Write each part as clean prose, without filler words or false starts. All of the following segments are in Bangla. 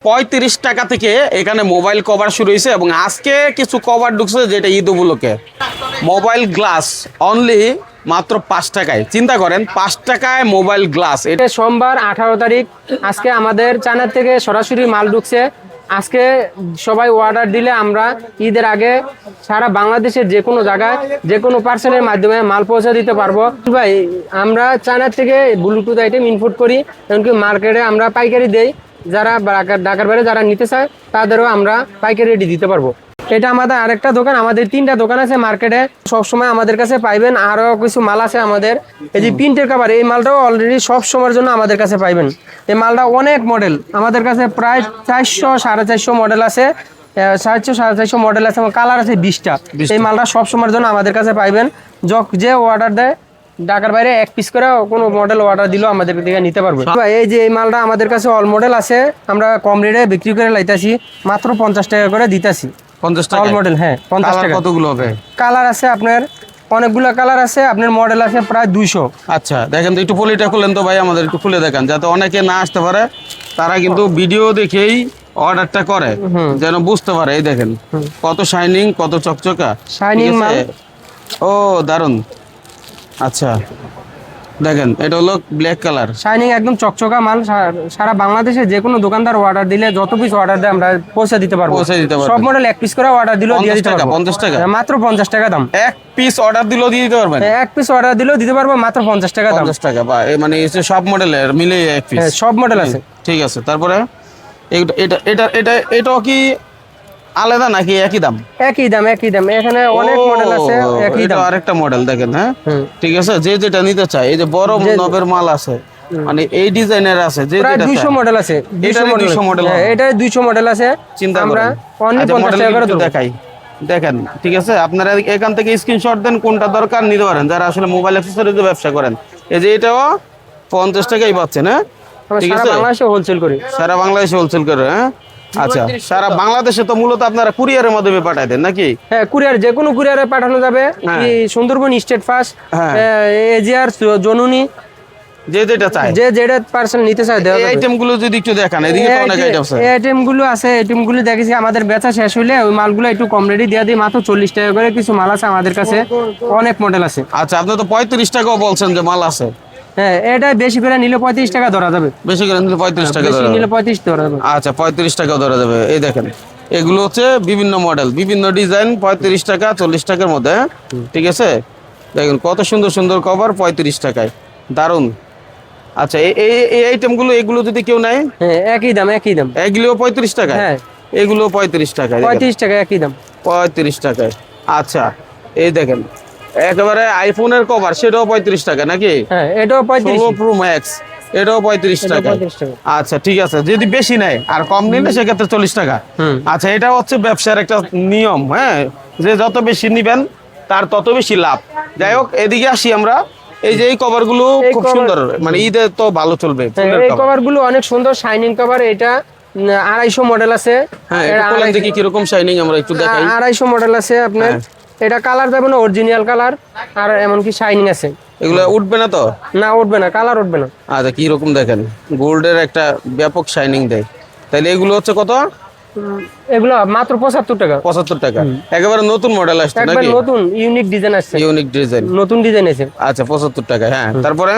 35 টাকা থেকে এখানে মোবাইল কভার শুরু হয়েছে এবং আজকে কিছু কভার ঢুকছে যেটা ঈদ উপলক্ষে মোবাইল গ্লাস অনলি মাত্র 5 টাকায়। চিন্তা করেন 5 টাকায় মোবাইল গ্লাস। এটা সোমবার 18 তারিখ। আজকে আমাদের চায়নার থেকে সরাসরি মাল ঢুকছে। আজকে সবাই অর্ডার দিলে আমরা ঈদের আগে সারা বাংলাদেশের যে কোনো জায়গায় যে কোনো পার্সেলের মাধ্যমে মাল পৌঁছে দিতে পারবো। ভাই আমরা চায়নার থেকে ব্লুটুথ আইটেম ইনপুট করি, এমনকি মার্কেটে আমরা পাইকারি দেই। যারা ঢাকার বাইরে যারা নিতে চায় তাদেরও আমরা পাইকারি রেডি দিতে পারবো। এটা আমাদের আরেকটা দোকান, আমাদের 3টা দোকান আছে মার্কেটে। সবসময় আমাদের কাছে পাইবেন। আরও কিছু মাল আছে আমাদের, এই যে প্রিন্টের কাভার, এই মালটাও অলরেডি সব সময়ের জন্য আমাদের কাছে পাইবেন। এই মালটা অনেক মডেল আমাদের কাছে, প্রায় 400-450 মডেল আছে, 400-450 মডেল আছে, কালার আছে 20টা। এই মালটা সব সময়ের জন্য আমাদের কাছে পাইবেন। যে অর্ডার দেয় ঢাকার বাইরে 1 পিস করে কোনো মডেল অর্ডার দিলেও আমাদের থেকে নিতে পারবে। এই যে এই মালটা আমাদের কাছে অল মডেল আছে, আমরা কম রেটে বিক্রি করে লাইতাছি, মাত্র 50 টাকা করে দিতাছি। 50 টাকা অল মডেল? হ্যাঁ 50 টাকা। কতগুলো হবে? কালার আছে আপনার অনেকগুলো কালার আছে, আপনার মডেল আছে প্রায় 200। আচ্ছা দেখেন তো, একটু পলিটা খুলেন তো ভাই, আমাদের একটু খুলে দেখান যাতে অনেকে না আসতে পারে, তারা কিন্তু ভিডিও দেখেই অর্ডারটা করে যেন বুঝতে পারে। এই দেখেন কত শাইনিং, কত চকচকা শাইনিং মাল। ও দারুন। আচ্ছা দেখেন এটা হলো ব্ল্যাক কালার, শাইনিং একদম চকচকা মাল। সারা বাংলাদেশে যে কোনো দোকানদার অর্ডার দিলে যত পিস অর্ডার দেয় আমরা পৌঁছে দিতে পারবো। সব মডেল 1 পিস করে অর্ডার দিলেও দিয়ে দিতে পারবো। 50 টাকা? মাত্র 50 টাকা দাম। 1 পিস অর্ডার দিলেও দিয়ে দিতে পারবেন? 1 পিস অর্ডার দিলেও দিতে পারবো, মাত্র 50 টাকা দাম। 50 টাকা বা মানে সব মডেলের মিলে 1 পিস? সব মডেল আছে। ঠিক আছে। তারপরে এটাও কি আলাদা নাকি একই দাম? একই দাম, একই দাম। এখানে অনেক মডেল আছে, একই দাম। আরেকটা মডেল দেখেন। হ্যাঁ ঠিক আছে, যে যেটা নিতে চায়। এই যে বড় নবের মাল আছে, মানে এই ডিজাইনের আছে, যে যেটা 200 মডেল আছে। 200 মডেল। হ্যাঁ এটা 200 মডেল আছে। চিন্তা আমরা করেন। অনলি 50 টাকা করে দেখাই দেখেন। ঠিক আছে, আপনারা এখান থেকে স্ক্রিনশট দেন, কোনটা দরকার নিতে পারেন যারা আসলে মোবাইল অ্যাকসেসরিজ ব্যবসা করেন। এই যে এটাও 50 টাকাই পাচ্ছেন। হ্যাঁ ঠিক আছে, সারা বাংলাদেশে হোলসেল করি। সারা বাংলাদেশে হোলসেল করে। হ্যাঁ আচ্ছা, সারা বাংলাদেশে তো মূলত আপনারা কুরিয়ারের মাধ্যমে পাঠায় দেন নাকি? হ্যাঁ কুরিয়ার, যে কোনো কুরিয়ারে পাঠানো যাবে। সুন্দরবন স্টেট ফার্স্ট, এজিআর, জনুনি, যে যেটা চায়, যে যেটা পার্সেল নিতে চায় দেওয়া যাবে। এই আইটেমগুলো যদি একটু দেখান, এদিকে তো অনেক আইটেম আছে। এই আইটেমগুলো আছে, আইটেমগুলো দেখেছি আমাদের বেচা শেষ হইলে ওই মালগুলো একটু কম রেডি দিয়ে দিই, মাত্র 40 টাকা করে। কিছু মাল আছে আমাদের কাছে, অনেক মডেল আছে। আচ্ছা, আপনি তো 35 টাকাও বলছেন যে মাল আছে। হ্যাঁ এটা বেশি করে নিলে 35 টাকা ধরা যাবে। বেশি করে নিলে 35 টাকা ধরা নিলে 35 ধরা যাবে। আচ্ছা 35 টাকাও ধরা যাবে। এই দেখেন এগুলো হচ্ছে বিভিন্ন মডেল, বিভিন্ন ডিজাইন, 35 টাকা 40 টাকার মধ্যে। ঠিক আছে, দেখেন কত সুন্দর সুন্দর কভার 35 টাকায়, দারুন। আচ্ছা এই আইটেমগুলো, এগুলো যদি কেউ নেয়? হ্যাঁ একই দাম, একই দাম। এগুলিও 35 টাকা? হ্যাঁ এগুলো 35 টাকায়। 35 টাকা একই দাম, 35 টাকায়। আচ্ছা এই দেখেন একেবারে আইফোনের কভার, সেটাও 35 টাকা নাকি? হ্যাঁ এটাও 35 প্রো ম্যাক্স, এটাও 35 টাকা। আচ্ছা ঠিক আছে, যদি বেশি নেয় আর কম নিলে সেক্ষেত্রে 40 টাকা। আচ্ছা এটা হচ্ছে ব্যবসার একটা নিয়ম। হ্যাঁ, যে যত বেশি নিবেন তার তত বেশি লাভ। যাই হোক, এদিকে আসি আমরা। এই যে এই কভার গুলো খুব সুন্দর, মানে ঈদে তো ভালো চলবে। এই কভার গুলো অনেক সুন্দর, শাইনিং কভার। এটা 250 মডেল আছে। হ্যাঁ দেখি কিরকম শাইনিং, আমরা একটু দেখাই। 250 মডেল আছে আপনার। এটা কালার যাবে না, অরিজিনাল কালার, আর এমনকি শাইনিং আছে। এগুলো উঠবে না তো? না উঠবে না, কালার উঠবে না। আচ্ছা কি রকম দেখেন, গোল্ডের একটা ব্যাপক শাইনিং দেয়। তাহলে এগুলো হচ্ছে কত? এগুলো মাত্র 75 টাকা। 75 টাকা। একেবারে নতুন মডেল আসছে নাকি? একবার নতুন ইউনিক ডিজাইন আসছে। ইউনিক ডিজাইন, নতুন ডিজাইন আছে। আচ্ছা 75 টাকা। হ্যাঁ তারপরে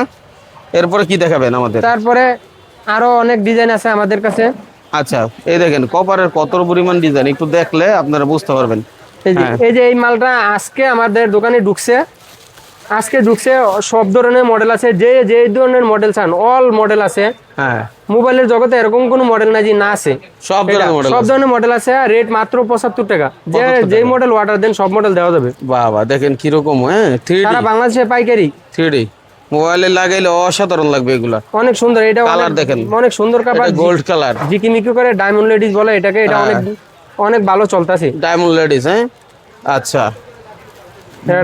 এরপরে কি দেখাবেন আমাদের? তারপরে আরো অনেক ডিজাইন আছে আমাদের কাছে। আচ্ছা এই দেখেন কপারের কত পরিমাণ ডিজাইন, একটু দেখলে আপনারা বুঝতে পারবেন। এই যে এই মালটা আজকে আমাদের দোকানে ঢুকছে, আজকে ঢুকছে। সব ধরনের মডেল আছে, যে ধরনের মডেল চান অল মডেল আছে। হ্যাঁ মোবাইলের জগতে এরকম কোনো মডেল নাই যে না আছে, সব ধরনের মডেল আছে। রেট মাত্র 75 টাকা। যে মডেল অর্ডার দেন সব মডেল দেওয়া যাবে। বাবা দেখেন কিরকম। হ্যাঁ 3D, সারা বাংলাদেশে পাইকারি। 3D মোবাইলে লাগাইলে অসাধারণ লাগবে এগুলা। অনেক সুন্দর। এটা কালার দেখেন, অনেক সুন্দর কালার, গোল্ড কালার, জিকিমিকি করে ডায়মন্ড লেডিস বলে এটাকে। এটা অনেক ভালো চলতেছে, ডায়মন্ড লেডিস। হ্যাঁ আচ্ছা,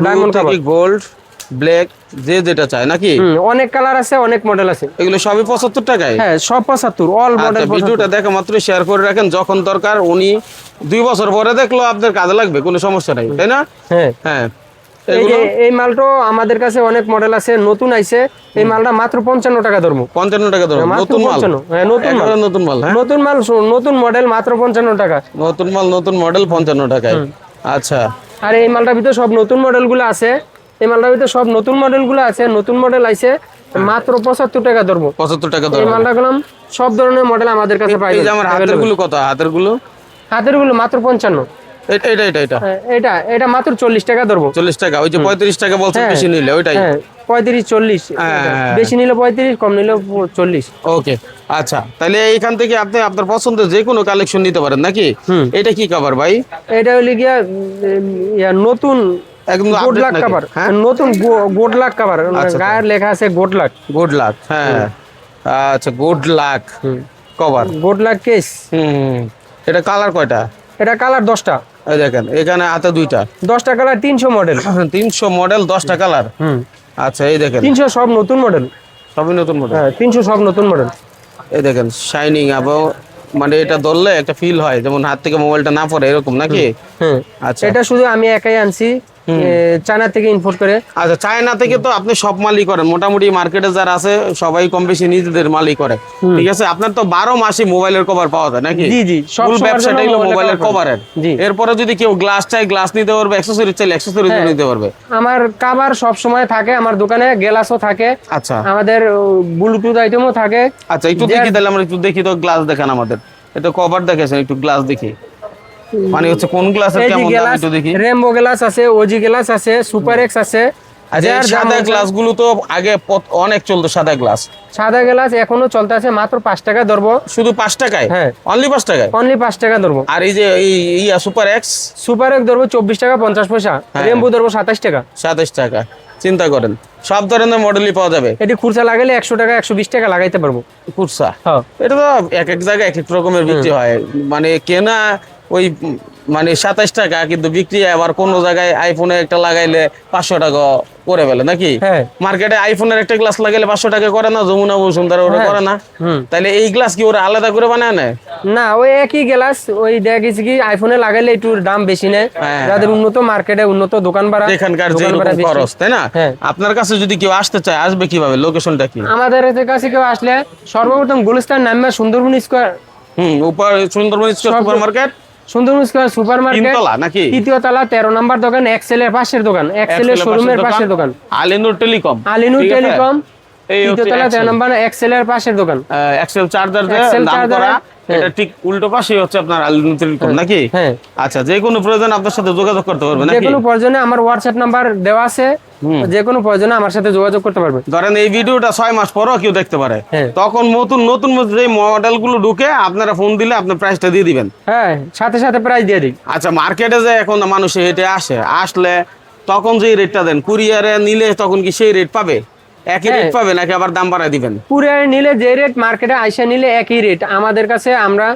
ডায়মন্ড কালার, গোল্ড, ব্ল্যাক, যে যেটা চায় নাকি? অনেক কালার আছে, অনেক মডেল আছে। এগুলো সবই 75 টাকায়? হ্যাঁ সব 75, অল মডেল। ভিডিওটা দেখা মাত্র শেয়ার করে রাখেন, যখন দরকার উনি 2 বছর পরে দেখলো আপনার কাজে লাগবে, কোনো সমস্যা নাই, তাই না? হ্যাঁ হ্যাঁ এই যে এই মালটাও আমাদের কাছে অনেক মডেল আছে, নতুন আইছে। এই মালটা মাত্র 55 টাকা ধরবো। 55 টাকা ধরবো, মাত্র নতুন মাল। 55, হ্যাঁ নতুন মাল, নতুন মাল, হ্যাঁ নতুন মাল, নতুন মডেল, মাত্র 55 টাকা। নতুন মাল, নতুন মডেল 55 টাকায়। আচ্ছা, আর এই মালটার ভিতরে সব নতুন মডেলগুলো আছে। এই মালটার ভিতরে সব নতুন মডেলগুলো আছে, নতুন মডেল আইছে, মাত্র 75 টাকা ধরবো। 75 টাকা এই ধরবো। মালটা গেলাম সব ধরনের মডেল আমাদের কাছে পাই। এই যে আমার হাতের গুলো কত? হাতের গুলো, হাতের গুলো মাত্র 55। এটা এটা মাত্র 40 টাকা ধরবো। 40 টাকা। ওই যে 35 টাকা বলছেন বেশি নিলে, ওইটাই। হ্যাঁ 35 40, বেশি নিলে 35, কম নিলে 40। ওকে, আচ্ছা, তাহলে এইখান থেকে আপনি আপনার পছন্দের যে কোনো কালেকশন নিতে পারেন নাকি? এটা কি কভার ভাই? এটা হইলে গিয়া নতুন একদম গোড লাক কভার, নতুন গোড লাক কভার, গায়ের লেখা আছে গোড লাক। গুড লাক, হ্যাঁ আচ্ছা, good luck cover, good luck case. এটা কালার কয়টা? এটা কালার 10টা। এই দেখেন এখানে হাতে 2টা, 10টা কালার, 300 মডেল। 300 মডেল, 10টা কালার। আচ্ছা, এই দেখেন 300 সব নতুন মডেল, সবই নতুন মডেল। হ্যাঁ 300 সব নতুন মডেল। এই দেখেন শাইনিং, এবং মানে এটা ধরলে একটা ফিল হয় যেমন হাত থেকে মোবাইলটা না পড়ে, এরকম নাকি? হ্যাঁ, আচ্ছা, এটা শুধু আমি একাই আনছি, চায়না থেকে ইম্পোর্ট করে। আচ্ছা, চায়না থেকে তো আপনি সব মালই করেন মোটামুটি, মার্কেটে যারা আছে সবাই কম বেশি নিজেদের মালই করে, ঠিক আছে? আপনার তো 12 মাসই মোবাইলের কভার পাওয়া যায় নাকি? জি জি, সব ফুল ব্যবসাটাই হলো মোবাইলের cover কভারের। জি। এরপরে যদি কেউ গ্লাস চাই গ্লাস নিতে পারবে, অ্যাকসেসরিজ চাইলে অ্যাকসেসরিজ নিতে পারবে। আমার কভার সব সময় থাকে আমার দোকানে, গ্লাসও থাকে, আচ্ছা আমাদের ব্লুটুথ আইটেমও থাকে। আচ্ছা, একটু দেখি তাহলে, আমরা একটু দেখি তো, গ্লাস দেখান আমাদের। এটা কভার দেখেছেন, একটু গ্লাস দেখি, মানে হচ্ছে কোন গ্লাসের এই যে কেমন দাম গ্লাস, একটু দেখি। রেমবো গ্লাস আছে, ওজি গ্লাস আছে, সুপার এক্স আছে। আচ্ছা, এই সাদা গ্লাস গুলো তো আগে অনেক চলতো, সাদা গ্লাস। সাদা গ্লাস এখনো চলতে আছে, মাত্র 5 টাকা ধরবো। শুধু 5 টাকায়? হ্যাঁ, অনলি 5 টাকায়, অনলি 5 টাকা ধরবো। আর এই যে ইয়া সুপার এক্স? সুপার এক্স ধরবো 24 টাকা 50 পয়সা, রেমবো ধরবো 27 টাকা। 27 টাকা। চিন্তা করেন, সব ধরনের মডেলই পাওয়া যাবে। এটি খুরসা লাগালে 100 টাকা 120 টাকা লাগাইতে পারবো। কুরসা, হ্যাঁ, এটা তো এক এক জায়গায় এক এক রকমের বিক্রি হয়, মানে কেনা ওই মানে 27 টাকা, কিন্তু বিক্রি আবার কোন জায়গায় আইফোনে একটা লাগাইলে 500 টাকা করে ফেলে নাকি? হ্যাঁ, মার্কেটে আইফোনের একটা গ্লাস লাগাইলে 500 টাকা করে না? যমুনা বসুন্ধরা ওরা করে না? তাহলে এই গ্লাস কি ওরা আলাদা করে বানায় না? না, ওই একই গ্লাস, ওই দেখা গেছে কি আইফোনে লাগাইলে একটু দাম বেশি নেয়, যাদের উন্নত মার্কেটে উন্নত দোকান ভাড়া, এখানকার যে দোকান ভাড়া বেশি। খরচ, তাই না? হ্যাঁ। আপনার কাছে যদি কেউ আসতে চায়, আসবে কিভাবে? লোকেশনটা কি? আমাদের কাছে কেউ আসলে সর্বপ্রথম গুলিস্তান নামবে সুন্দরবন স্কয়ার, উপর Sundarban super market, Sundarban square super market, তিনতলা নাকি? তৃতীয় তলা 13 নম্বর দোকান, এক্সেলের পাশের দোকান, এক্সেলের শোরুমের পাশের দোকান, আলিনুর টেলিকম। আলিনুর ঠিক আছে? টেলিকম, এই তৃতীয় হচ্ছে তলা 13 এক্সেল। নম্বর, এক্সেলের পাশের দোকান। এক্সেল চার্জার যে এক্সেল নাম চার্জার, করা, হ্যাঁ। এটা ঠিক উল্টো পাশেই হচ্ছে আপনার আলিনুর টেলিকম নাকি? হ্যাঁ। আচ্ছা, যে কোনো প্রয়োজন আপনার সাথে যোগাযোগ করতে পারবে যে নাকি? কোনো প্রয়োজনে আমার হোয়াটসঅ্যাপ নাম্বার দেওয়া আছে, যে কোনো প্রয়োজনে আমার সাথে যোগাযোগ করতে পারবে। ধরেন এই ভিডিওটা 6 মাস পরও কেউ দেখতে পারে, হ্যাঁ। তখন নতুন নতুন যে মডেল গুলো ঢুকে আপনারা ফোন দিলে আপনার প্রাইসটা দিয়ে দিবেন। হ্যাঁ, সাথে সাথে প্রাইস দিয়ে দিই। আচ্ছা, মার্কেটে যে এখন মানুষ হেঁটে আসলে তখন যে রেটটা দেন, কুরিয়ারে নিলে তখন কি সেই রেট পাবে? একই রেট পাবে নাকি আবার দাম বাড়ায় দিবেন? কুরিয়ারে নিলে যে রেট, মার্কেটে আইসা নিলে একই রেট। আমাদের কাছে আমরা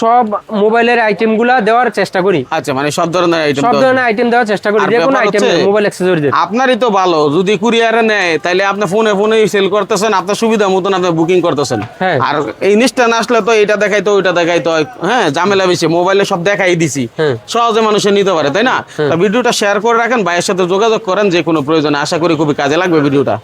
সব মোবাইলের আইটেম গুলা দেওয়ার চেষ্টা করি। আচ্ছা, মানে সব ধরনের আইটেম, সব ধরনের আইটেম দেওয়ার চেষ্টা করি, আর যে কোনো ব্যাপার আইটেম, হচ্ছে, মোবাইল অ্যাক্সেসরিজ। আপনারই তো ভালো, যদি কুরিয়ারে নেয় তাহলে আপনি ফোনে সেল করতেছেন, আপনার সুবিধা মতন আপনি বুকিং করতেছেন। হ্যাঁ। আর এই নিচটা না আসলে তো এটা দেখাইতো ওইটা দেখাইতো, হ্যাঁ ঝামেলা বেশি। মোবাইলে সব দেখাই দিছি, সহজে মানুষে নিতে পারে, তাই না? ভিডিওটা শেয়ার করে রাখেন, ভাইয়ের সাথে যোগাযোগ করেন যে কোনো প্রয়োজনে, আশা করি খুবই কাজে লাগবে ভিডিওটা।